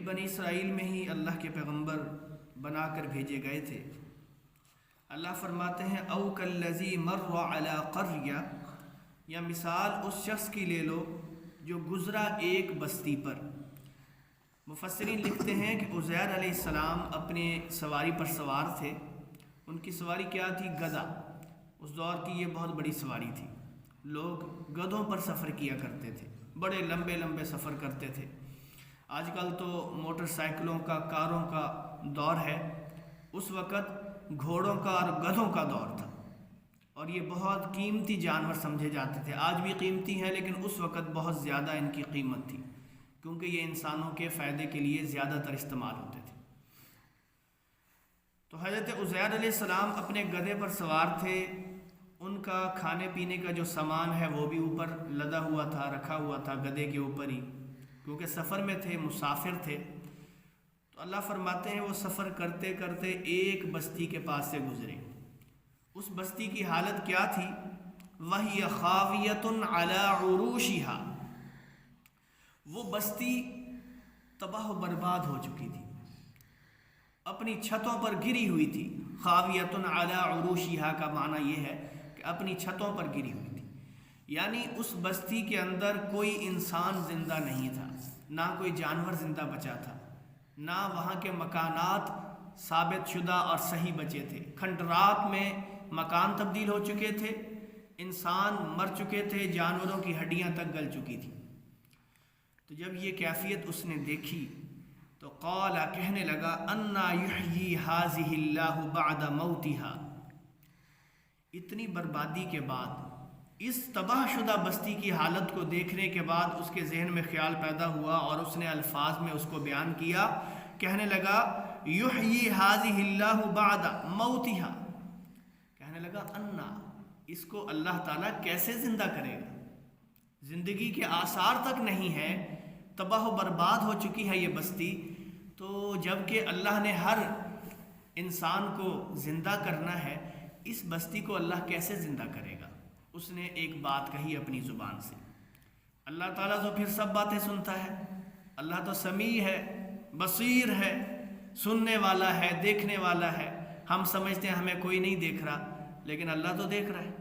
بنی اسرائیل میں ہی اللہ کے پیغمبر بنا کر بھیجے گئے تھے۔ اللہ فرماتے ہیں او کالذی مر علی قریہ، یا مثال اس شخص کی لے لو جو گزرا ایک بستی پر۔ مفسرین لکھتے ہیں کہ عزیر علیہ السلام اپنے سواری پر سوار تھے۔ ان کی سواری کیا تھی؟ گدھا۔ اس دور کی یہ بہت بڑی سواری تھی، لوگ گدھوں پر سفر کیا کرتے تھے، بڑے لمبے لمبے سفر کرتے تھے۔ آج کل تو موٹر سائیکلوں کا، کاروں کا دور ہے، اس وقت گھوڑوں کا اور گدھوں کا دور تھا، اور یہ بہت قیمتی جانور سمجھے جاتے تھے۔ آج بھی قیمتی ہیں، لیکن اس وقت بہت زیادہ ان کی قیمت تھی، کیونکہ یہ انسانوں کے فائدے کے لیے زیادہ تر استعمال ہوتے تھے۔ تو حضرت عزیر علیہ السلام اپنے گدھے پر سوار تھے۔ ان کا کھانے پینے کا جو سامان ہے وہ بھی اوپر لدا ہوا تھا، رکھا ہوا تھا گدھے کے اوپر ہی، کیونکہ سفر میں تھے، مسافر تھے۔ تو اللہ فرماتے ہیں وہ سفر کرتے کرتے ایک بستی کے پاس سے گزرے۔ اس بستی کی حالت کیا تھی؟ وَهِيَ خَاوِيَةٌ عَلَىٰ عُرُوشِهَا، وہ بستی تباہ و برباد ہو چکی تھی، اپنی چھتوں پر گری ہوئی تھی۔ خاویۃ علی عروشہا کا معنی یہ ہے کہ اپنی چھتوں پر گری ہوئی تھی، یعنی اس بستی کے اندر کوئی انسان زندہ نہیں تھا، نہ کوئی جانور زندہ بچا تھا، نہ وہاں کے مکانات ثابت شدہ اور صحیح بچے تھے۔ کھنڈرات میں مکان تبدیل ہو چکے تھے، انسان مر چکے تھے، جانوروں کی ہڈیاں تک گل چکی تھی۔ تو جب یہ کیفیت اس نے دیکھی تو قال، کہنے لگا، انا یحیی ھذہ اللہ بعد موتہا، اتنی بربادی کے بعد، اس تباہ شدہ بستی کی حالت کو دیکھنے کے بعد اس کے ذہن میں خیال پیدا ہوا اور اس نے الفاظ میں اس کو بیان کیا، کہنے لگا یحیی ھذہ اللہ بعد موتہا، کہنے لگا انا، اس کو اللہ تعالیٰ کیسے زندہ کرے گا؟ زندگی کے آثار تک نہیں ہے، تباہ و برباد ہو چکی ہے یہ بستی، تو جب کہ اللہ نے ہر انسان کو زندہ کرنا ہے، اس بستی کو اللہ کیسے زندہ کرے گا؟ اس نے ایک بات کہی اپنی زبان سے۔ اللہ تعالیٰ تو پھر سب باتیں سنتا ہے، اللہ تو سمیع ہے، بصیر ہے، سننے والا ہے، دیکھنے والا ہے۔ ہم سمجھتے ہیں ہمیں کوئی نہیں دیکھ رہا، لیکن اللہ تو دیکھ رہا ہے۔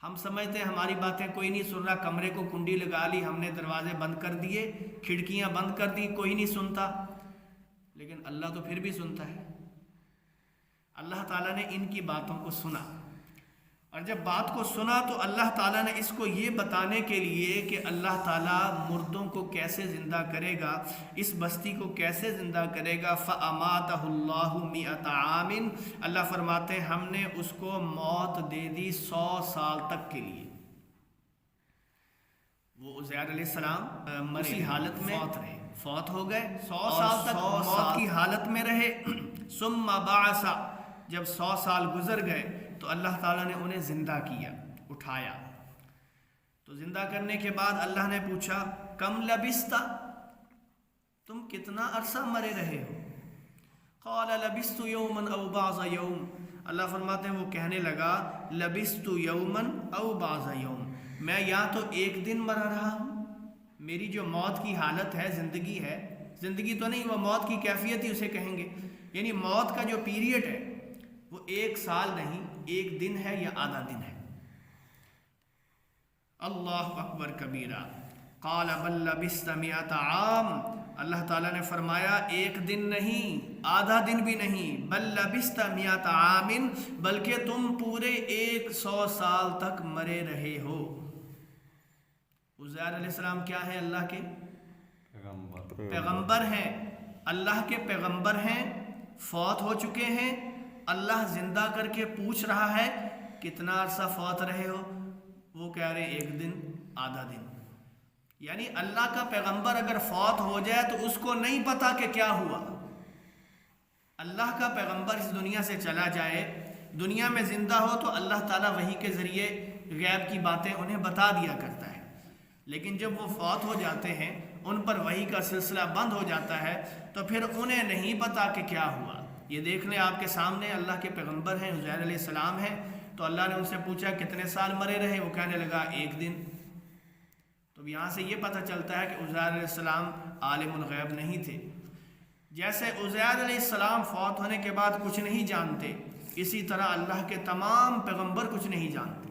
ہم سمجھتے ہیں ہماری باتیں کوئی نہیں سن رہا، کمرے کو کنڈی لگا لی ہم نے، دروازے بند کر دیے، کھڑکیاں بند کر دی، کوئی نہیں سنتا، لیکن اللہ تو پھر بھی سنتا ہے۔ اللہ تعالیٰ نے ان کی باتوں کو سنا، اور جب بات کو سنا تو اللہ تعالیٰ نے اس کو یہ بتانے کے لیے کہ اللہ تعالیٰ مردوں کو کیسے زندہ کرے گا، اس بستی کو کیسے زندہ کرے گا، فَأَمَاتَهُ اللَّهُ مِئَةَ عَامٍ، اللہ فرماتے ہیں ہم نے اس کو موت دے دی 100 سال تک کے لیے۔ وہ عزیر علیہ السلام اسی حالت میں فوت ہو گئے، 100 سال تک موت کی حالت میں رہے۔ ثم بعث، جب 100 سال گزر گئے تو اللہ تعالیٰ نے انہیں زندہ کیا، اٹھایا۔ تو زندہ کرنے کے بعد اللہ نے پوچھا، کم لبثت، تم کتنا عرصہ مرے رہے ہو؟ قال لبثت یوما او بعض یوم، اللہ فرماتے ہیں وہ کہنے لگا، لبثت یوما او بعض یوم، میں یا تو ایک دن مرا رہا ہوں، میری جو موت کی حالت ہے، زندگی ہے، زندگی تو نہیں، وہ موت کی کیفیت ہی اسے کہیں گے، یعنی موت کا جو پیریڈ ہے وہ 1 سال نہیں، 1 دن ہے یا آدھا دن ہے۔ اللہ اکبر کبیرہ، قال بل لبثت 100 عام، اللہ تعالیٰ نے فرمایا 1 دن نہیں، آدھا دن بھی نہیں، بل لبثت 100 عام، بلکہ تم پورے 100 سال تک مرے رہے ہو۔ عزیر علیہ السلام کیا ہے؟ اللہ کے پیغمبر ہیں، اللہ کے پیغمبر ہیں، فوت ہو چکے ہیں، اللہ زندہ کر کے پوچھ رہا ہے کتنا عرصہ فوت رہے ہو؟ وہ کہہ رہے 1 دن، آدھا دن۔ یعنی اللہ کا پیغمبر اگر فوت ہو جائے تو اس کو نہیں پتا کہ کیا ہوا۔ اللہ کا پیغمبر اس دنیا سے چلا جائے، دنیا میں زندہ ہو تو اللہ تعالیٰ وحی کے ذریعے غیب کی باتیں انہیں بتا دیا کرتا ہے، لیکن جب وہ فوت ہو جاتے ہیں، ان پر وحی کا سلسلہ بند ہو جاتا ہے، تو پھر انہیں نہیں پتا کہ کیا ہوا۔ یہ دیکھ لیں آپ کے سامنے اللہ کے پیغمبر ہیں، عزیر علیہ السلام ہیں، تو اللہ نے ان سے پوچھا کتنے سال مرے رہے؟ وہ کہنے لگا 1 دن۔ تو یہاں سے یہ پتہ چلتا ہے کہ عزیر علیہ السلام عالم الغیب نہیں تھے، جیسے عزیر علیہ السلام فوت ہونے کے بعد کچھ نہیں جانتے، اسی طرح اللہ کے تمام پیغمبر کچھ نہیں جانتے۔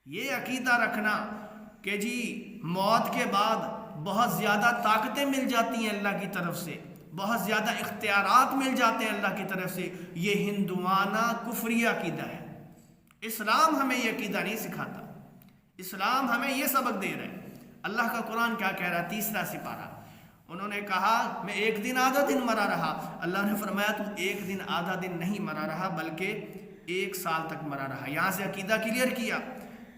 یہ عقیدہ رکھنا کہ جی موت کے بعد بہت زیادہ طاقتیں مل جاتی ہیں اللہ کی طرف سے، بہت زیادہ اختیارات مل جاتے ہیں اللہ کی طرف سے، یہ ہندوانہ کفری عقیدہ ہے۔ اسلام ہمیں یہ عقیدہ نہیں سکھاتا، اسلام ہمیں یہ سبق دے رہا ہے۔ اللہ کا قرآن کیا کہہ رہا ہے؟ 3 سپارہ، انہوں نے کہا میں 1 دن آدھا دن مرا رہا، اللہ نے فرمایا تو 1 دن آدھا دن نہیں مرا رہا بلکہ 1 سال تک مرا رہا۔ یہاں سے عقیدہ کلیئر کیا،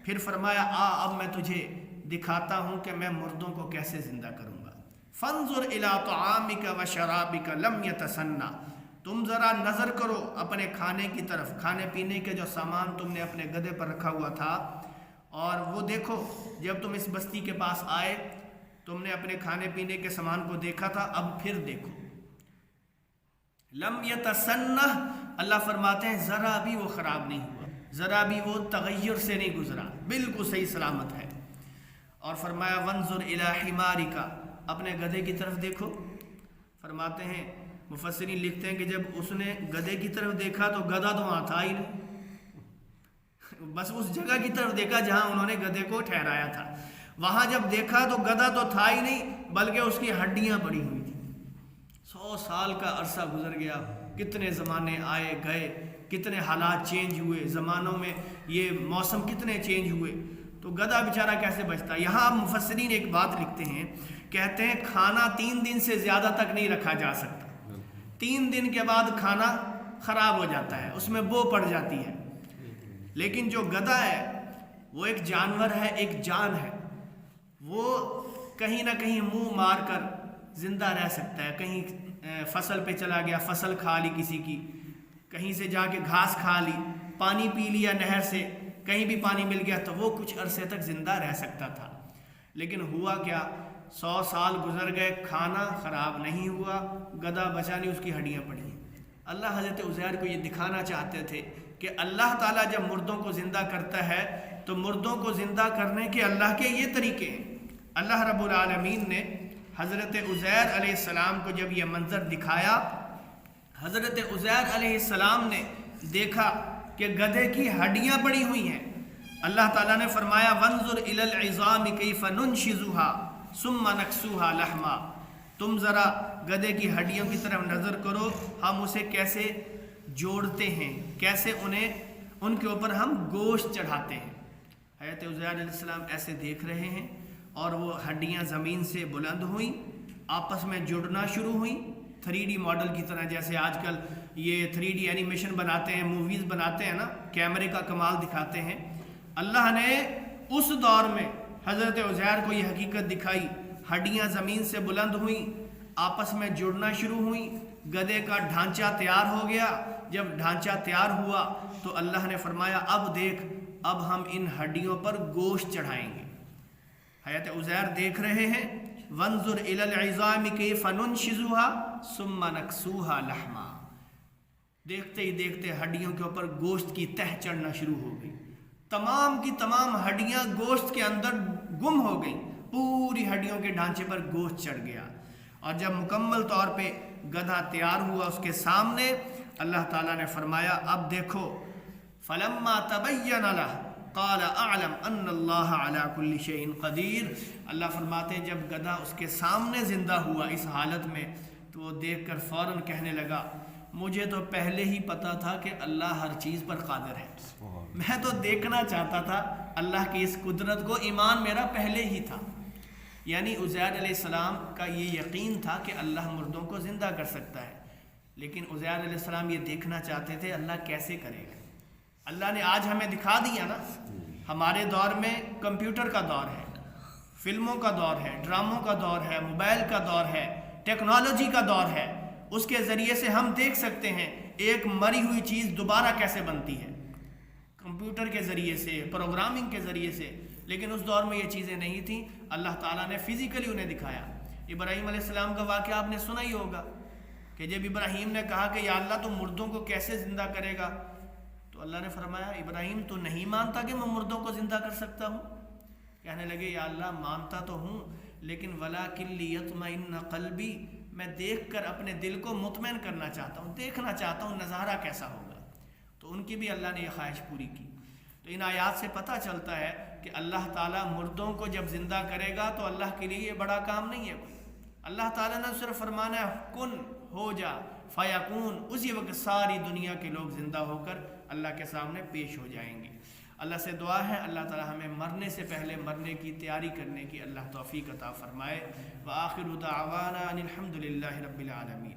پھر فرمایا اب میں تجھے دکھاتا ہوں کہ میں مردوں کو کیسے زندہ کروں گا۔ فانظر الی طعامک و شرابک لم یتسنہ، تم ذرا نظر کرو اپنے کھانے کی طرف، کھانے پینے کے جو سامان تم نے اپنے گدھے پر رکھا ہوا تھا، اور وہ دیکھو جب تم اس بستی کے پاس آئے تم نے اپنے کھانے پینے کے سامان کو دیکھا تھا، اب پھر دیکھو۔ لم یتسنہ، اللہ فرماتے ہیں ذرا بھی وہ خراب نہیں ہوا، ذرا بھی وہ تغیر سے نہیں گزرا، بالکل صحیح سلامت ہے۔ اور فرمایا وانظر الی حمارک، اپنے گدھے کی طرف دیکھو۔ فرماتے ہیں مفسرین لکھتے ہیں کہ جب اس نے گدھے کی طرف دیکھا تو گدھا تو وہاں تھا ہی نہیں، بس اس جگہ کی طرف دیکھا جہاں انہوں نے گدھے کو ٹھہرایا تھا، وہاں جب دیکھا تو گدھا تو تھا ہی نہیں بلکہ اس کی ہڈیاں پڑی ہوئی تھیں۔ 100 سال کا عرصہ گزر گیا، کتنے زمانے آئے گئے، کتنے حالات چینج ہوئے، زمانوں میں یہ موسم کتنے چینج ہوئے، تو گدھا بیچارہ کیسے بچتا؟ یہاں مفسرین ایک بات لکھتے ہیں، کہتے ہیں کھانا 3 دن سے زیادہ تک نہیں رکھا جا سکتا، 3 دن کے بعد کھانا خراب ہو جاتا ہے، اس میں بو پڑ جاتی ہے۔ لیکن جو گدھا ہے وہ ایک جانور ہے، ایک جان ہے، وہ کہیں نہ کہیں منہ مار کر زندہ رہ سکتا ہے، کہیں فصل پہ چلا گیا، فصل کھا لی کسی کی، کہیں سے جا کے گھاس کھا لی، پانی پی لیا نہر سے، کہیں بھی پانی مل گیا تو وہ کچھ عرصے تک زندہ رہ سکتا تھا۔ لیکن ہوا کیا، 100 سال گزر گئے، کھانا خراب نہیں ہوا، گدھا بچا نہیں، اس کی ہڈیاں پڑی ہیں۔ اللہ حضرت عزیر کو یہ دکھانا چاہتے تھے کہ اللہ تعالیٰ جب مردوں کو زندہ کرتا ہے تو مردوں کو زندہ کرنے کے اللہ کے یہ طریقے ہیں۔ اللہ رب العالمین نے حضرت عزیر علیہ السلام کو جب یہ منظر دکھایا، حضرت عزیر علیہ السلام نے دیکھا کہ گدھے کی ہڈیاں پڑی ہوئی ہیں۔ اللہ تعالیٰ نے فرمایا وانظر الی العظام کیف ننشزها ثم نکسوها لحما، تم ذرا گدھے کی ہڈیوں کی طرف نظر کرو، ہم اسے کیسے جوڑتے ہیں، کیسے ان کے اوپر ہم گوشت چڑھاتے ہیں۔ حضرت عزیر علیہ السلام ایسے دیکھ رہے ہیں اور وہ ہڈیاں زمین سے بلند ہوئیں، آپس میں جڑنا شروع ہوئیں 3D ماڈل کی طرح، جیسے آج کل یہ 3D اینیمیشن بناتے ہیں، موویز بناتے ہیں نا، کیمرے کا کمال دکھاتے ہیں۔ اللہ نے اس دور میں حضرت عزیر کو یہ حقیقت دکھائی، ہڈیاں زمین سے بلند ہوئیں، آپس میں جڑنا شروع ہوئیں، گدھے کا ڈھانچہ تیار ہو گیا۔ جب ڈھانچہ تیار ہوا تو اللہ نے فرمایا اب دیکھ، اب ہم ان ہڈیوں پر گوشت چڑھائیں گے۔ حضرت عزیر دیکھ رہے ہیں وانظر الی العظام کیف ننشزها ثم نکسوها لحما، دیکھتے ہی دیکھتے ہڈیوں کے اوپر گوشت کی تہ چڑھنا شروع ہو گئی، تمام کی تمام ہڈیاں گوشت کے اندر گم ہو گئیں، پوری ہڈیوں کے ڈھانچے پر گوشت چڑھ گیا۔ اور جب مکمل طور پہ گدھا تیار ہوا اس کے سامنے، اللہ تعالیٰ نے فرمایا اب دیکھو فلما تبین لہ قال اعلم ان اللہ علی کل شیء قدیر، اللہ فرماتے ہیں جب گدھا اس کے سامنے زندہ ہوا اس حالت میں تو وہ دیکھ کر فوراً کہنے لگا مجھے تو پہلے ہی پتا تھا کہ اللہ ہر چیز پر قادر ہے، میں تو دیکھنا چاہتا تھا اللہ کی اس قدرت کو، ایمان میرا پہلے ہی تھا۔ یعنی عزیر علیہ السلام کا یہ یقین تھا کہ اللہ مردوں کو زندہ کر سکتا ہے، لیکن عزیر علیہ السلام یہ دیکھنا چاہتے تھے اللہ کیسے کرے گا۔ اللہ نے آج ہمیں دکھا دیا نا، ہمارے دور میں کمپیوٹر کا دور ہے، فلموں کا دور ہے، ڈراموں کا دور ہے، موبائل کا دور ہے، ٹیکنالوجی کا دور ہے، اس کے ذریعے سے ہم دیکھ سکتے ہیں ایک مری ہوئی چیز دوبارہ کیسے بنتی ہے، کمپیوٹر کے ذریعے سے، پروگرامنگ کے ذریعے سے۔ لیکن اس دور میں یہ چیزیں نہیں تھیں، اللہ تعالیٰ نے فزیکلی انہیں دکھایا۔ ابراہیم علیہ السلام کا واقعہ آپ نے سنا ہی ہوگا کہ جب ابراہیم نے کہا کہ یا اللہ تو مردوں کو کیسے زندہ کرے گا، تو اللہ نے فرمایا ابراہیم تو نہیں مانتا کہ میں مردوں کو زندہ کر سکتا ہوں؟ کہنے لگے یا اللہ مانتا تو ہوں لیکن وَلَٰكِن لِيَطْمَئِنَّ قَلْبِي، میں دیکھ کر اپنے دل کو مطمئن کرنا چاہتا ہوں، دیکھنا چاہتا ہوں نظارہ کیسا ہوگا۔ تو ان کی بھی اللہ نے یہ خواہش پوری کی۔ تو ان آیات سے پتہ چلتا ہے کہ اللہ تعالیٰ مردوں کو جب زندہ کرے گا تو اللہ کے لیے یہ بڑا کام نہیں ہے کوئی۔ اللہ تعالیٰ نے صرف فرمانا ہے کن ہو جا فیکون، اسی وقت ساری دنیا کے لوگ زندہ ہو کر اللہ کے سامنے پیش ہو جائیں گے۔ اللہ سے دعا ہے اللہ تعالیٰ ہمیں مرنے سے پہلے مرنے کی تیاری کرنے کی اللہ توفیق عطا فرمائے۔ وآخر دعوانا ان الحمد للہ رب العالمین۔